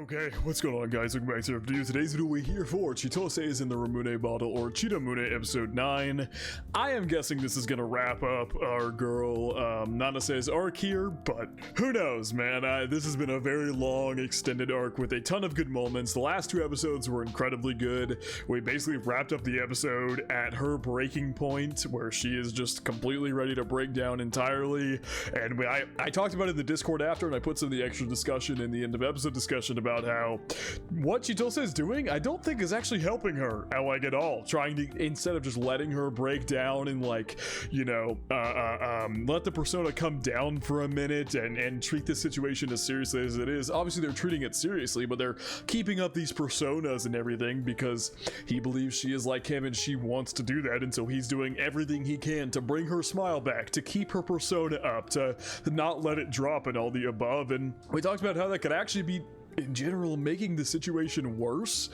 Okay, what's going on, guys? Welcome back to the video. Today's video we're here for Chitose is in the Ramune bottle, or Chitamune episode 9. I am guessing this is gonna wrap up our girl Nanase's arc here, but who knows, man. This has been a very long, extended arc with a ton of good moments. The last 2 episodes were incredibly good. We basically wrapped up the episode at her breaking point, where she is just completely ready to break down entirely. And I talked about it in the Discord after, and I put some of the extra discussion in the end of episode discussion about how what Chitose is doing, I don't think is actually helping her, like, at all. Trying to, instead of just letting her break down and, like, you know, let the persona come down for a minute and treat this situation as seriously as it is. Obviously, they're treating it seriously, but they're keeping up these personas and everything because he believes she is like him and she wants to do that, and so he's doing everything he can to bring her smile back, to keep her persona up, to not let it drop and all the above. And we talked about how that could actually be, in general, making the situation worse,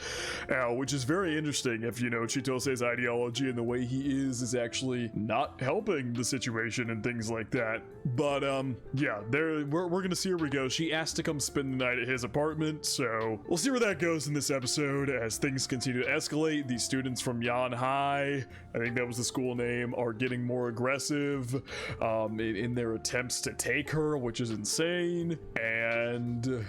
which is very interesting if, you know, Chitose's ideology and the way he is actually not helping the situation and things like that. But yeah, we're gonna see where we go. She asked to come spend the night at his apartment, so we'll see where that goes in this episode as things continue to escalate. These students from Yan High, I think that was the school name, are getting more aggressive in their attempts to take her, which is insane. And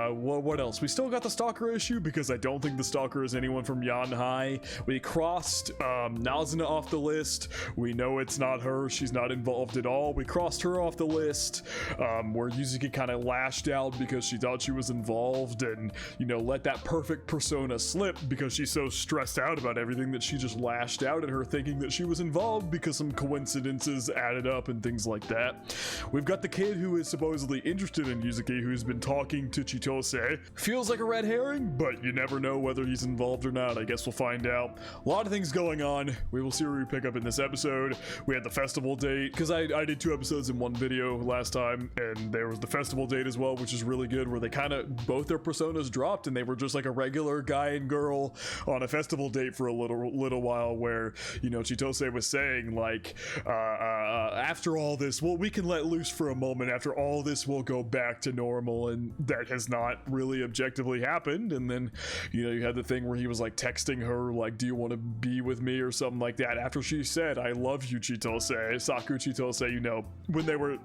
what else? We still got the stalker issue because I don't think the stalker is anyone from Yan High. We crossed Nazuna off the list. We know it's not her. She's not involved at all. We crossed her off the list, where Yuzuki kind of lashed out because she thought she was involved and, you know, let that perfect persona slip because she's so stressed out about everything that she just lashed out at her, thinking that she was involved because some coincidences added up and things like that. We've got the kid who is supposedly interested in Yuzuki, who's been talking to Chitose. Feels like a red herring, but you never know whether he's involved or not. I guess we'll find out. A lot of things going on. We will see where we pick up in this episode. We had the festival date, because I did 2 episodes in one video last time, and there was the festival date as well, which is really good, where they kind of, both their personas dropped, and they were just like a regular guy and girl on a festival date for a little while, where, you know, Chitose was saying, like, after all this, well, we can let loose for a moment. After all this, we'll go back to normal, and that has not really objectively happened. And then, you know, you had the thing where he was like texting her, like, do you want to be with me or something like that, after she said, I love you, Chitose, Saku Chitose, you know, when they were,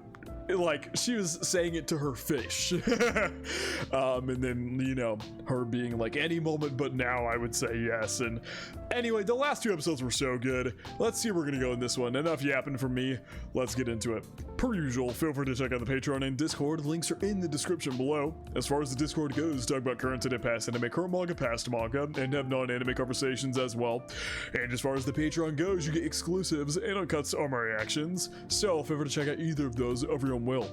like, she was saying it to her fish. And then, you know, her being like, any moment but now, I would say yes. And anyway, the last 2 episodes were so good. Let's see where we're gonna go in this one. Enough yapping from me. Let's get into it. Per usual, feel free to check out the Patreon and Discord. Links are in the description below. As far as the Discord goes, talk about current and past anime, current manga, past manga, and have non-anime conversations as well. And as far as the Patreon goes, you get exclusives and uncuts on my reactions. So feel free to check out either of those of your own will.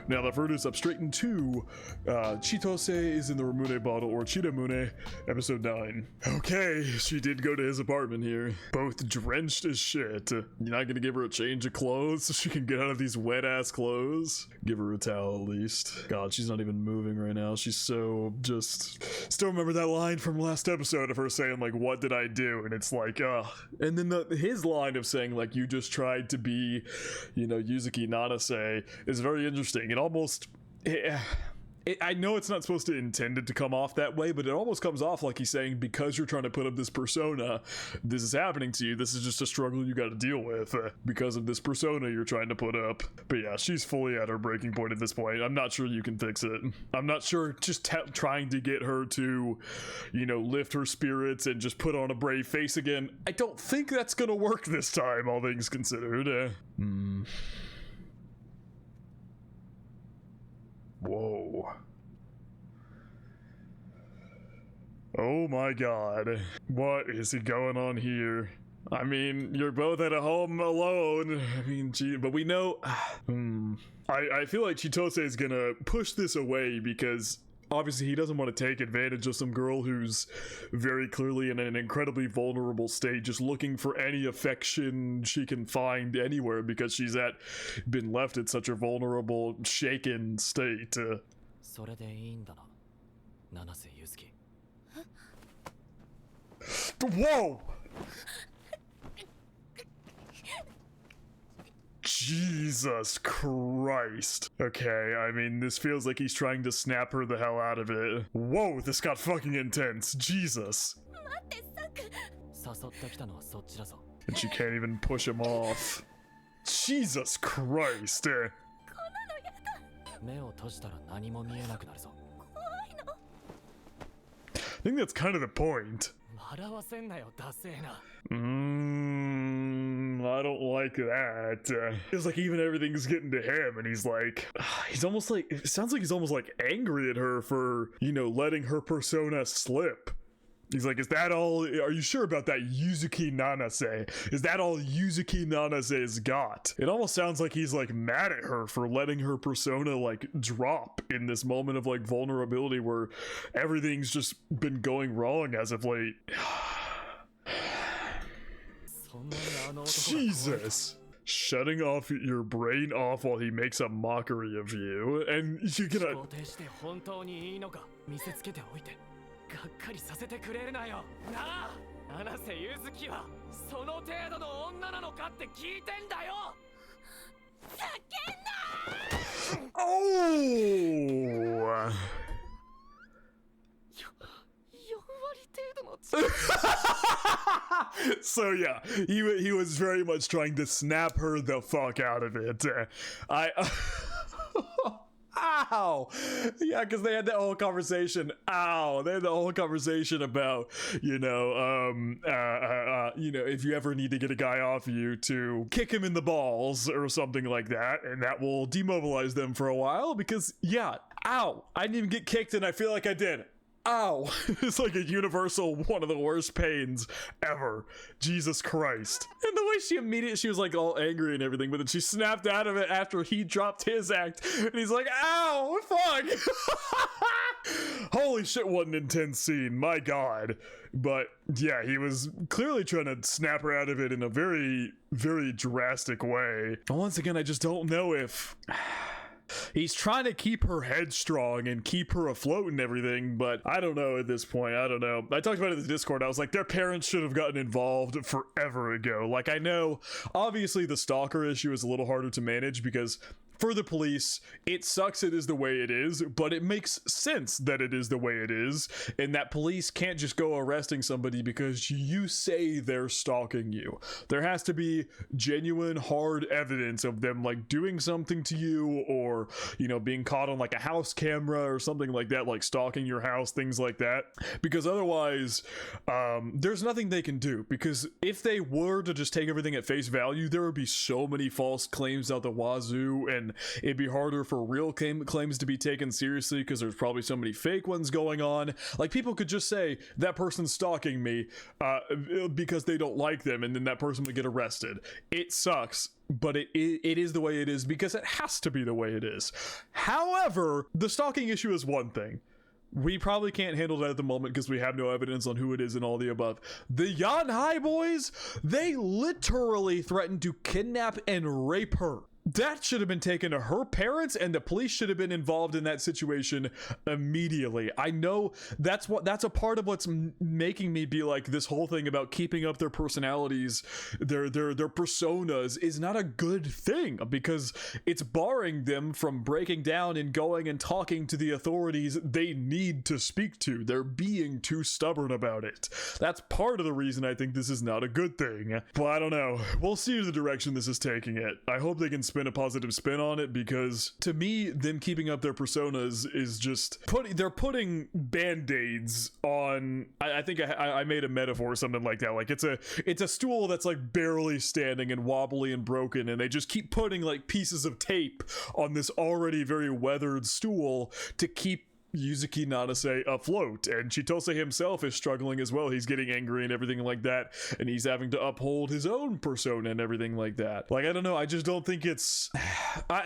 Now that further up straight into Chitose is in the Ramune bottle, or Chitamune, episode 9. Okay, she did go to his apartment here, both drenched as shit. You're not gonna give her a change of clothes so she can get out of these wet ass clothes? Give her a towel at least. God, she's not even moving right now. She's so just, still remember that line from last episode of her saying, like, what did I do? And it's like, and then his line of saying, like, you just tried to be, you know, Yuzuki Nanase is very interesting. It almost, I know it's not supposed to intend it to come off that way, but it almost comes off like he's saying, because you're trying to put up this persona, this is happening to you. This is just a struggle you got to deal with because of this persona you're trying to put up. But yeah, she's fully at her breaking point at this point. I'm not sure you can fix it. I'm not sure just trying to get her to, you know, lift her spirits and just put on a brave face again. I don't think that's gonna work this time, all things considered. Whoa. Oh my god. What is going on here? I mean, you're both at a home alone. I mean, gee, but we know... I feel like Chitose is gonna push this away because obviously he doesn't want to take advantage of some girl who's very clearly in an incredibly vulnerable state, just looking for any affection she can find anywhere because she's been left in such a vulnerable, shaken state. Whoa! Jesus Christ. Okay, I mean, this feels like he's trying to snap her the hell out of it. Whoa, this got fucking intense. Jesus. And she can't even push him off. Jesus Christ. I think that's kind of the point. I don't like that. It's like even everything's getting to him and he's like, it sounds like he's almost like angry at her for, you know, letting her persona slip. He's like, is that all? Are you sure about that, Yuzuki Nanase? Is that all Yuzuki Nanase's got? It almost sounds like he's like mad at her for letting her persona like drop in this moment of like vulnerability where everything's just been going wrong as of late. Jesus. Shutting off your brain off while he makes a mockery of you, and you're gonna... Oh! So yeah, he was very much trying to snap her the fuck out of it. Ow! Yeah, because they had that whole conversation. Ow! They had the whole conversation about, you know, if you ever need to get a guy off you, to kick him in the balls or something like that, and that will demobilize them for a while. Because yeah, ow! I didn't even get kicked, and I feel like I did. Ow! It's like a universal, one of the worst pains ever. Jesus Christ. And the way she was like all angry and everything, but then she snapped out of it after he dropped his act, and he's like, ow, fuck! Holy shit, what an intense scene, my god. But yeah, he was clearly trying to snap her out of it in a very, very drastic way. Once again, I just don't know if... He's trying to keep her headstrong and keep her afloat and everything, but I don't know at this point. I don't know. I talked about it in the Discord. I was like, their parents should have gotten involved forever ago. Like, I know, obviously, the stalker issue is a little harder to manage because for the police, it sucks it is the way it is, but it makes sense that it is the way it is, and that police can't just go arresting somebody because you say they're stalking you. There has to be genuine, hard evidence of them, like, doing something to you, or, you know, being caught on, like, a house camera or something like that, like stalking your house, things like that, because otherwise, there's nothing they can do, because if they were to just take everything at face value, there would be so many false claims out the wazoo, and it'd be harder for real claims to be taken seriously because there's probably so many fake ones going on. Like, people could just say that person's stalking me because they don't like them, and then that person would get arrested. It sucks, but it is the way it is because it has to be the way it is. However, the stalking issue is one thing. We probably can't handle that at the moment because we have no evidence on who it is and all the above. The Yanhai boys, they literally threatened to kidnap and rape her. That should have been taken to her parents, and the police should have been involved in that situation immediately. I know that's a part of what's making me be like, this whole thing about keeping up their personalities, their personas is not a good thing because it's barring them from breaking down and going and talking to the authorities they need to speak to. They're being too stubborn about it. That's part of the reason I think this is not a good thing. But I don't know. We'll see the direction this is taking it. I hope they can spin a positive spin on it, because to me, them keeping up their personas is just they're putting band-aids on. I think I made a metaphor or something like that. Like, it's a stool that's like barely standing and wobbly and broken, and they just keep putting like pieces of tape on this already very weathered stool to keep Yuzuki Nanase afloat, and Chitose himself is struggling as well. He's getting angry and everything like that, and he's having to uphold his own persona and everything like that. Like, I don't know, I just don't think it's...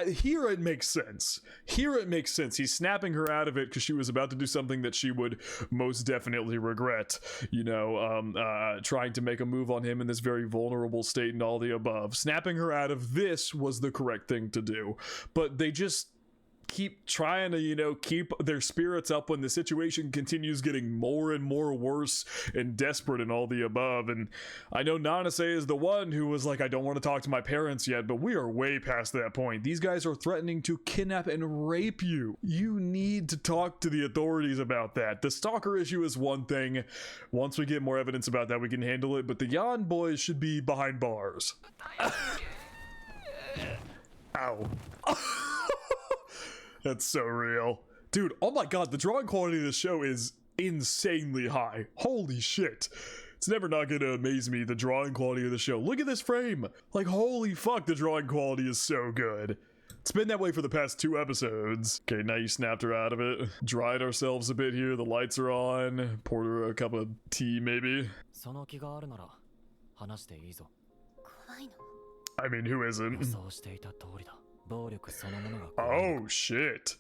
Here it makes sense. He's snapping her out of it because she was about to do something that she would most definitely regret, you know, trying to make a move on him in this very vulnerable state and all the above. Snapping her out of this was the correct thing to do, but they just keep trying to, keep their spirits up when the situation continues getting more and more worse and desperate and all the above. And I know Nanase is the one who was like, I don't want to talk to my parents yet, but we are way past that point. These guys are threatening to kidnap and rape you. You need to talk to the authorities about that. The stalker issue is one thing. Once we get more evidence about that, we can handle it, but the Yan boys should be behind bars. Ow. That's so real. Dude, oh my god, the drawing quality of this show is insanely high. Holy shit. It's never not gonna amaze me, the drawing quality of the show. Look at this frame. Like, holy fuck, the drawing quality is so good. It's been that way for the past 2 episodes. Okay, now you snapped her out of it. Dried ourselves a bit here. The lights are on. Poured her a cup of tea, maybe. I mean, who isn't? Oh, shit.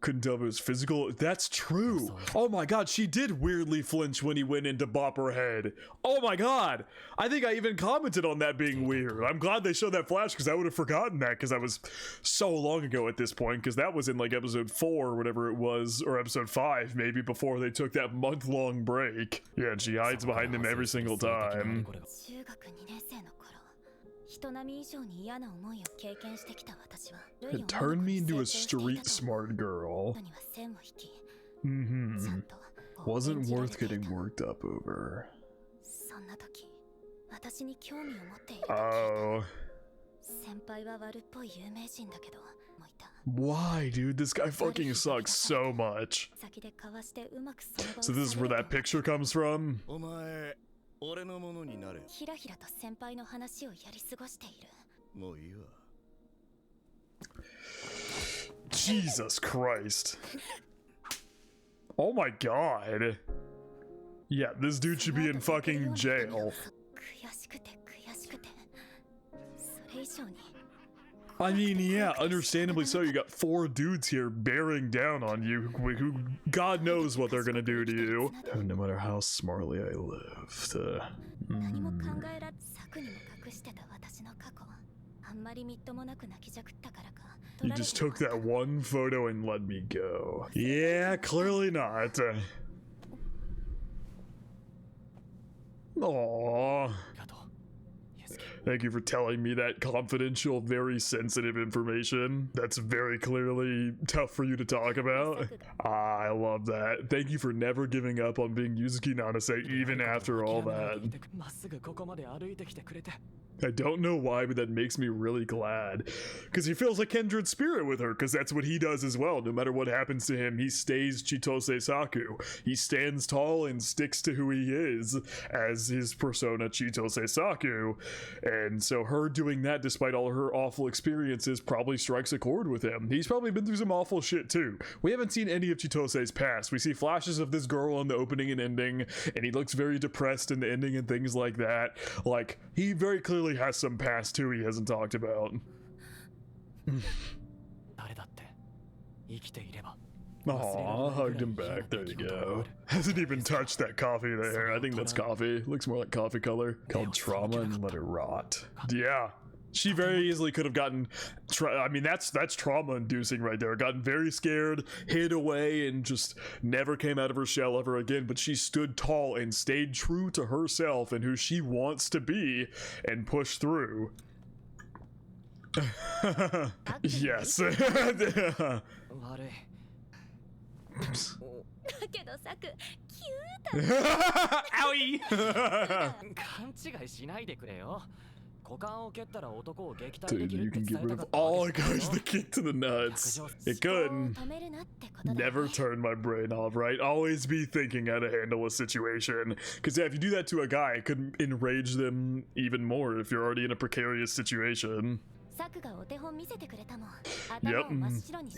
Couldn't tell if it was physical. That's true. Oh my god, she did weirdly flinch when he went in to bop her head. Oh my god. I think I even commented on that being weird. I'm glad they showed that flash because I would have forgotten that because that was so long ago at this point, because that was in like episode 4 or whatever it was, or episode 5 maybe, before they took that month-long break. Yeah, and she hides behind him every single time. It turned me into a street smart girl. Wasn't worth getting worked up over. Oh. Why, dude? This guy fucking sucks so much. So this is where that picture comes from? Jesus Christ. Oh my god. Yeah, this dude should be in fucking jail. I mean, yeah, understandably so. You got 4 dudes here bearing down on you who God knows what they're gonna do to you. No matter how smartly I lived. You just took that one photo and let me go. Yeah, clearly not. Aww. Thank you for telling me that confidential, very sensitive information. That's very clearly tough for you to talk about. I love that. Thank you for never giving up on being Yuzuki Nanase even after all that. I don't know why, but that makes me really glad. Because he feels a kindred spirit with her, because that's what he does as well. No matter what happens to him, he stays Chitose Saku. He stands tall and sticks to who he is as his persona Chitose Saku. And so her doing that, despite all her awful experiences, probably strikes a chord with him. He's probably been through some awful shit too. We haven't seen any of Chitose's past. We see flashes of this girl in the opening and ending, and he looks very depressed in the ending and things like that. Like, he very clearly has some past too he hasn't talked about. Aw, hugged him back. There you go. Hasn't even touched that coffee there. I think that's coffee. Looks more like coffee color. Called trauma and let it rot. Yeah. She very easily could have gotten, I mean, that's trauma-inducing right there. Gotten very scared, hid away, and just never came out of her shell ever again. But she stood tall and stayed true to herself and who she wants to be and pushed through. Yes. Owie! Dude, you can get rid of all guys the kick to the nuts. It could. Never turn my brain off, right? Always be thinking how to handle a situation. Because yeah, if you do that to a guy, it could enrage them even more if you're already in a precarious situation. Yep.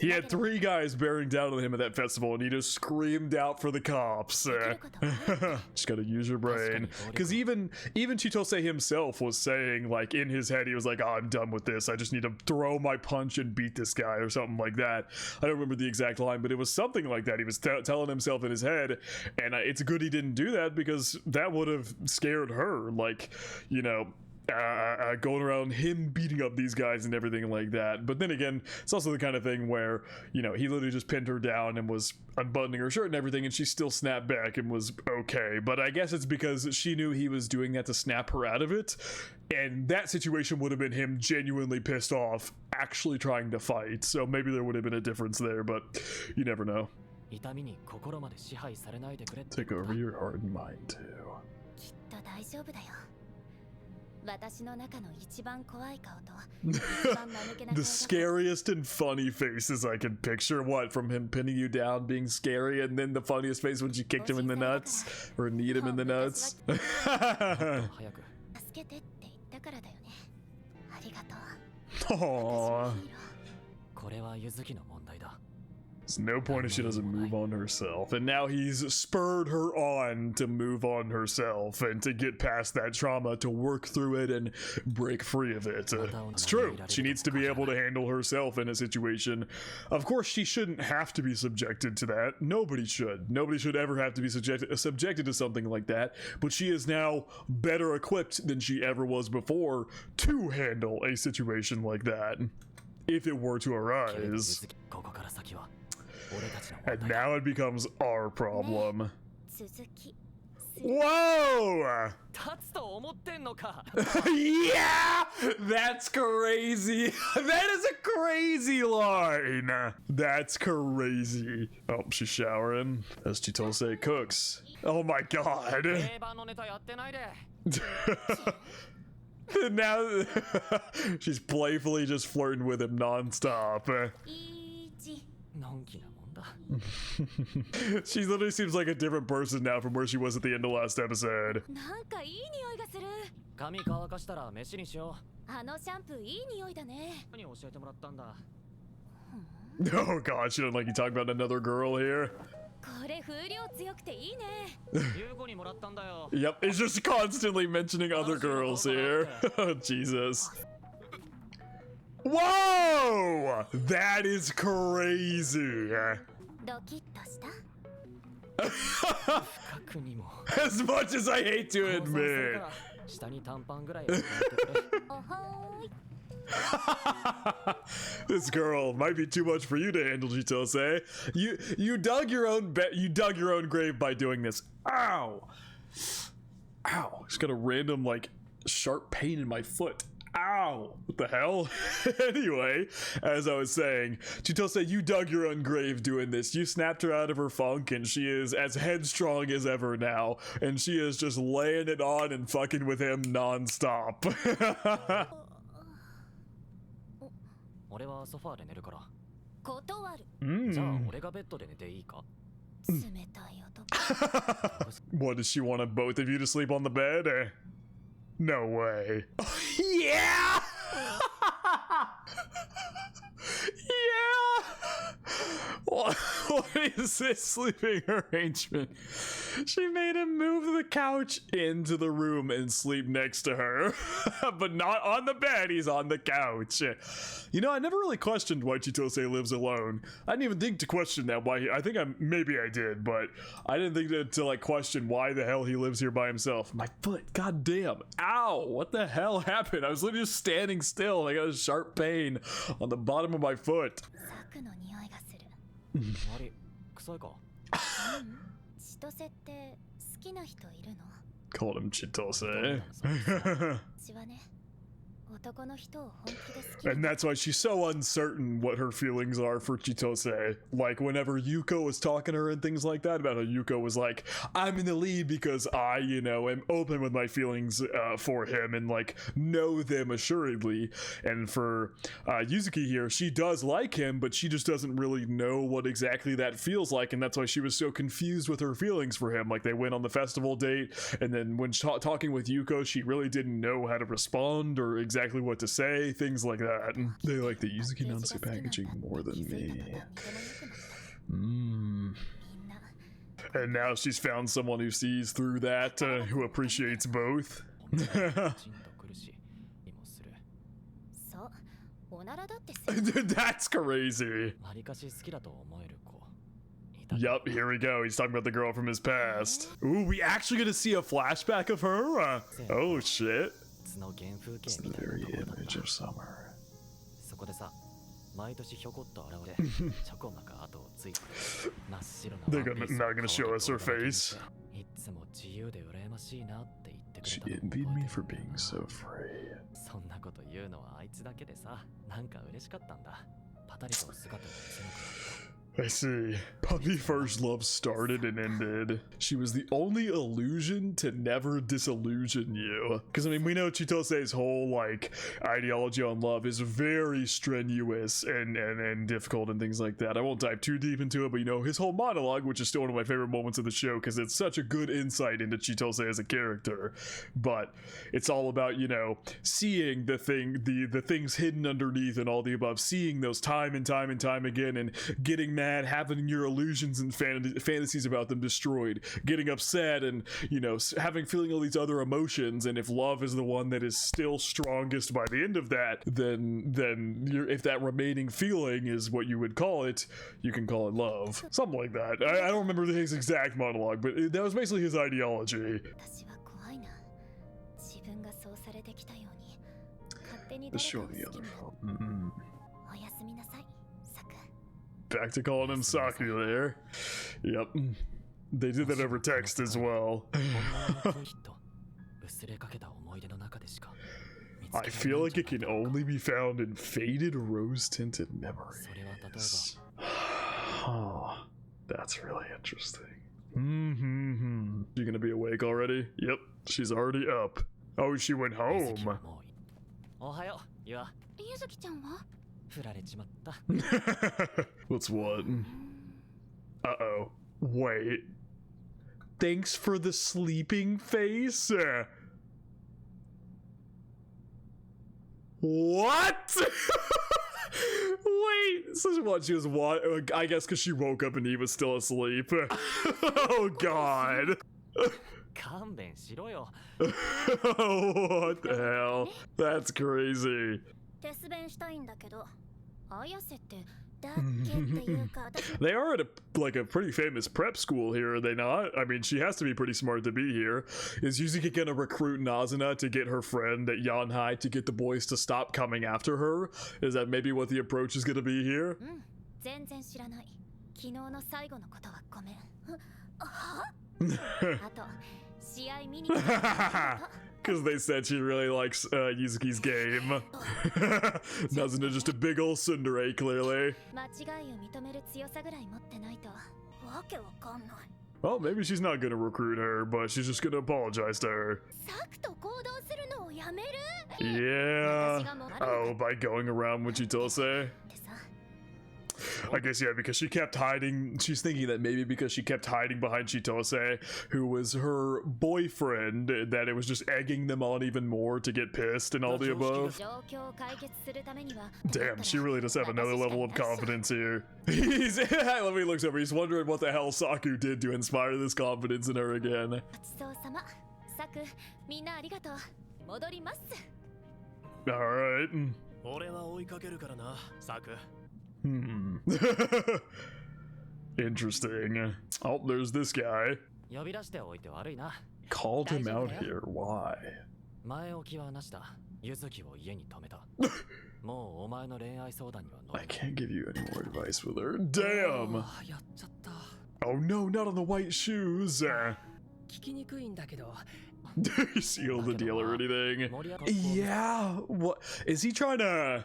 He had 3 guys bearing down on him at that festival and he just screamed out for the cops. Just gotta use your brain. Because even Chitose himself was saying, like, in his head, he was like, oh, I'm done with this. I just need to throw my punch and beat this guy or something like that. I don't remember the exact line, but it was something like that. He was telling himself in his head, and it's good he didn't do that because that would have scared her. Like, you know, going around him beating up these guys and everything like that. But then again, it's also the kind of thing where, you know, he literally just pinned her down and was unbuttoning her shirt and everything, and she still snapped back and was okay. But I guess it's because she knew he was doing that to snap her out of it, and that situation would have been him genuinely pissed off, actually trying to fight. So maybe there would have been a difference there, but you never know. Take over your heart and mind too. The scariest and funny faces I can picture. What, from him pinning you down being scary, and then the funniest face when she kicked him in the nuts, or kneed him in the nuts. Aww. There's no point if she doesn't move on herself, and now he's spurred her on to move on herself and to get past that trauma, to work through it and break free of it. It's true, she needs to be able to handle herself in a situation. Of course, she shouldn't have to be subjected to that. Nobody should ever have to be subjected to something like that, but she is now better equipped than she ever was before to handle a situation like that, if it were to arise. And now it becomes our problem. Whoa! Yeah! That's crazy! That is a crazy line! That's crazy. Oh, she's showering as Chitose cooks. Oh my god! Now she's playfully just flirting with him non-stop. She literally seems like a different person now from where she was at the end of last episode. Oh god, she doesn't like you talking about another girl here. Yep, it's just constantly mentioning other girls here. Oh, Jesus. Whoa! That is crazy. As much as I hate to admit. This girl might be too much for you to handle, Chitose. You dug your own grave by doing this. Ow! Ow! Just got a random like sharp pain in my foot. Ow! What the hell? Anyway, as I was saying, Chitose, you dug your own grave doing this. You snapped her out of her funk, and she is as headstrong as ever now. And she is just laying it on and fucking with him non-stop. What, does she want both of you to sleep on the bed? No way. Yeah! Yeah! What is this sleeping arrangement? She made him move the couch into the room and sleep next to her. But not on the bed, he's on the couch. You know, I never really questioned why Chitose lives alone. I didn't even think to question that. Maybe I did, but I didn't think to like question why the hell he lives here by himself. My foot, goddamn. Ow, what the hell happened? I was literally just standing still and I got a sharp pain on the bottom of my foot. Called him Chitose. And that's why she's so uncertain what her feelings are for Chitose. Like whenever Yuko was talking to her and things like that, about how Yuko was like, I'm in the lead because I, you know, am open with my feelings for him and like know them assuredly. And for Yuzuki here, she does like him, but she just doesn't really know what exactly that feels like, and that's why she was so confused with her feelings for him. Like they went on the festival date, and then when talking with Yuko, she really didn't know how to respond or exactly what to say, things like that. They like the Yuzuki Nanase packaging more than me. And now she's found someone who sees through that, who appreciates both. That's crazy. Yup, here we go. He's talking about the girl from his past. Ooh, we actually gonna see a flashback of her? Oh shit. It's the very image of summer. They're not gonna show us her face. She envied me for being so free. I see. Puppy first love started and ended. She was the only illusion to never disillusion you. Because, I mean, we know Chitose's whole, like, ideology on love is very strenuous and difficult and things like that. I won't dive too deep into it, but, you know, his whole monologue, which is still one of my favorite moments of the show because it's such a good insight into Chitose as a character. But it's all about, you know, seeing the things hidden underneath and all the above, seeing those time and time and time again and getting mad, having your illusions and fantasies about them destroyed, getting upset, and, you know, feeling all these other emotions. And if love is the one that is still strongest by the end of that, then if that remaining feeling is what you would call it, you can call it love, something like that. I don't remember his exact monologue, but that was basically his ideology. Let's show the other film. Back to calling him Saku there. Yep. They did that over text as well. I feel like it can only be found in faded rose-tinted memories. Oh, that's really interesting. You gonna be awake already? Yep, she's already up. Oh, she went home. What's what? Uh-oh. Wait. Thanks for the sleeping face? What? Wait, so what, she was what? I guess because she woke up and he was still asleep. Oh god. What the hell? That's crazy. They are at a pretty famous prep school here, are they not? I mean, she has to be pretty smart to be here. Is Yuzuki gonna recruit Nazuna to get her friend at Yanhai to get the boys to stop coming after her? Is that maybe what the approach is gonna be here? Because they said she really likes Yuzuki's game. Nazuna just a big ol' tsundere, clearly. Well, maybe she's not gonna recruit her, but she's just gonna apologize to her. Yeah. Oh, by going around with Chitose? I guess, yeah, because she kept hiding. She's thinking that maybe because she kept hiding behind Chitose, who was her boyfriend, that it was just egging them on even more to get pissed and all the above. Damn, she really does have another level of confidence here. Let me look over. He's wondering what the hell Saku did to inspire this confidence in her again. Alright. Interesting. Oh, there's this guy. Called him out here. Why? I can't give you any more advice with her. Damn! Oh no, not on the white shoes! Seal the deal or anything? Yeah, what? Is he trying to...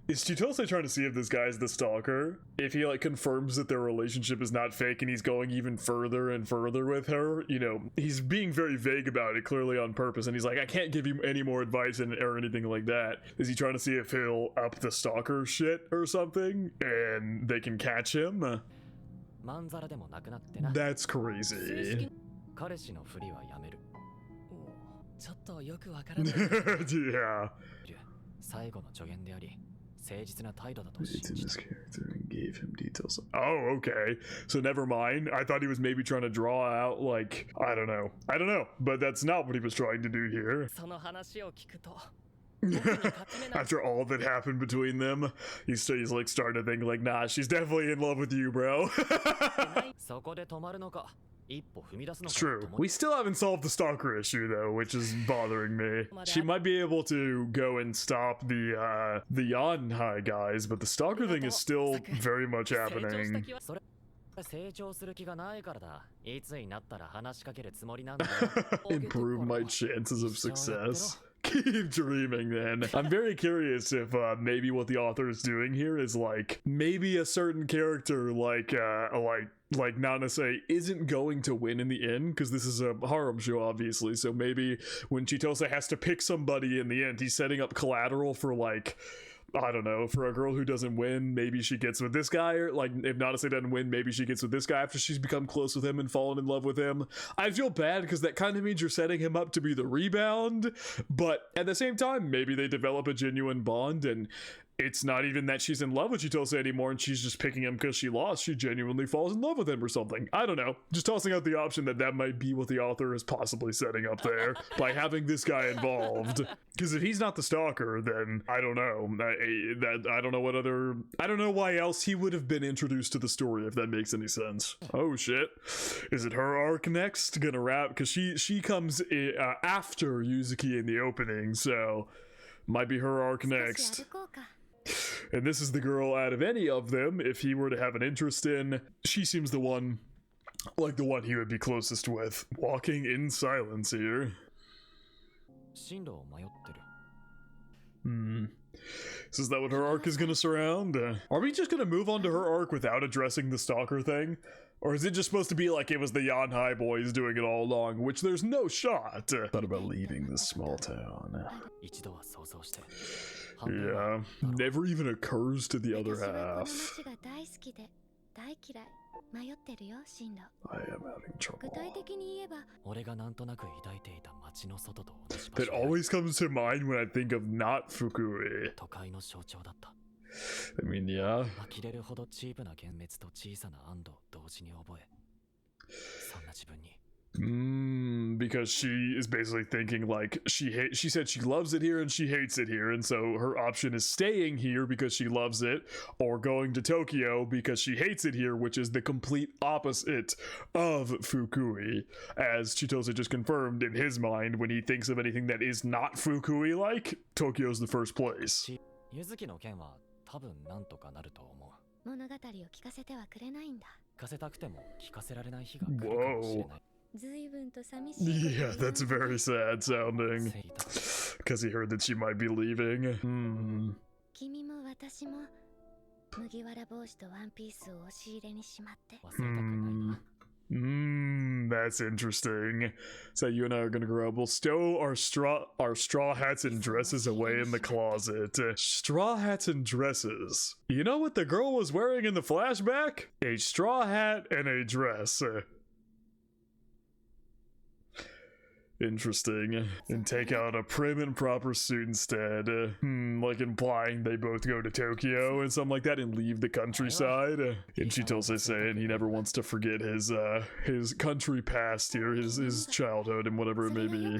Is Chitose trying to see if this guy's the stalker? If he, like, confirms that their relationship is not fake and he's going even further and further with her, you know, he's being very vague about it, clearly on purpose, and he's like, I can't give you any more advice or anything like that. Is he trying to see if he'll up the stalker shit or something, and they can catch him? That's crazy. Yeah. It's in his character and gave him details. Oh, okay. So never mind. I thought he was maybe trying to draw out, like, I don't know, but that's not what he was trying to do here. After all that happened between them, he's like starting to think like, nah, she's definitely in love with you, bro. It's true. We still haven't solved the stalker issue though, which is bothering me. She might be able to go and stop the Yanhai guys, but the stalker thing is still very much happening. Improve my chances of success. Keep dreaming then. I'm very curious if maybe what the author is doing here is like maybe a certain character like Nanase isn't going to win in the end, because this is a harem show obviously, so maybe when Chitose has to pick somebody in the end, he's setting up collateral for like, I don't know, for a girl who doesn't win, maybe she gets with this guy, or like if Nanase doesn't win, maybe she gets with this guy after she's become close with him and fallen in love with him. I feel bad because that kind of means you're setting him up to be the rebound, but at the same time, maybe they develop a genuine bond and it's not even that she's in love with Chitose anymore and she's just picking him because she lost. She genuinely falls in love with him or something. I don't know. Just tossing out the option that that might be what the author is possibly setting up there by having this guy involved. Because if he's not the stalker, then I don't know. I don't know what other... I don't know why else he would have been introduced to the story, if that makes any sense. Oh shit. Is it her arc next? Gonna wrap? Because she comes after Yuzuki in the opening, so might be her arc next. And this is the girl out of any of them, if he were to have an interest in. She seems the one, like the one he would be closest with. Walking in silence here. So is that what her arc is going to surround? Are we just going to move on to her arc without addressing the stalker thing? Or is it just supposed to be like it was the Yanhai boys doing it all along, which there's no shot? Thought about leaving this small town. Yeah, never even occurs to the other half. I am having trouble. That always comes to mind when I think of not Fukui. I mean, yeah. Because she is basically thinking like she said she loves it here and she hates it here, and so her option is staying here because she loves it, or going to Tokyo because she hates it here, which is the complete opposite of Fukui, as Chitose just confirmed in his mind. When he thinks of anything that is not Fukui like, Tokyo's the first place. Whoa. Yeah, that's very sad sounding. Because he heard that she might be leaving. That's interesting. So you and I are gonna grow up. We'll stow our straw hats and dresses away in the closet. Straw hats and dresses. You know what the girl was wearing in the flashback? A straw hat and a dress. Interesting. And take out a prim and proper suit instead. Like implying they both go to Tokyo and something like that and leave the countryside. And Chitose saying he never wants to forget his country past here, his childhood and whatever it may be.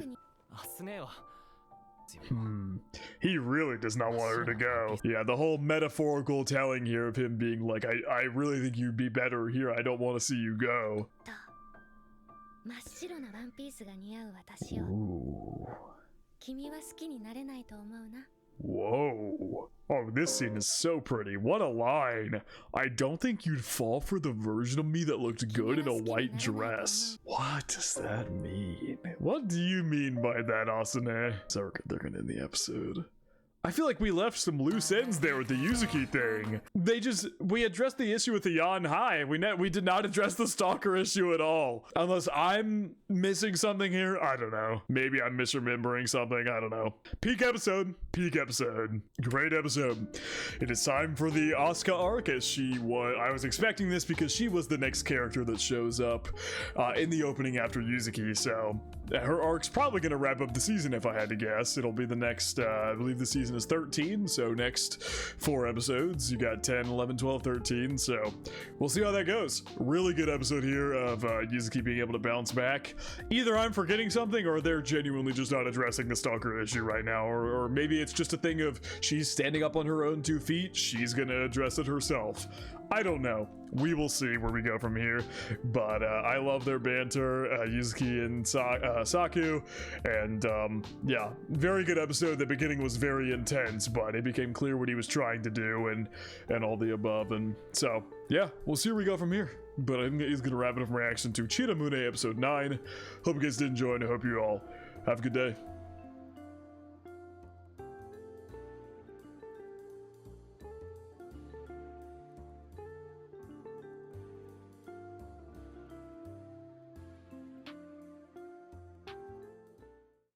He really does not want her to go. Yeah, the whole metaphorical telling here of him being like, I really think you'd be better here. I don't want to see you go. Ooh. Whoa. Oh, this scene is so pretty. What a line. I don't think you'd fall for the version of me that looked good in a white dress. What does that mean? What do you mean by that, Asune? So they're gonna end the episode. I feel like we left some loose ends there with the Yuzuki thing. We addressed the issue with the Yanhai. We did not address the stalker issue at all. Unless I'm missing something here. I don't know. Maybe I'm misremembering something. I don't know. Peak episode. Peak episode. Great episode. It is time for the Asuka arc, as I was expecting this because she was the next character that shows up in the opening after Yuzuki. So her arc's probably going to wrap up the season if I had to guess. It'll be the next, I believe the season is 13, so next 4 episodes. You got 10, 11, 12, 13, so we'll see how that goes. Really good episode here of Yuzuki being able to bounce back. Either I'm forgetting something or they're genuinely just not addressing the stalker issue right now, or maybe it's just a thing of she's standing up on her own 2 feet, she's going to address it herself. I don't know. We will see where we go from here, but I love their banter, Yuzuki and Saku, and yeah, very good episode. The beginning was very intense, but it became clear what he was trying to do and all the above, and so yeah, we'll see where we go from here. But I think he's gonna wrap it up from reaction to Chitose episode 9. Hope you guys did enjoy, and I hope you all have a good day.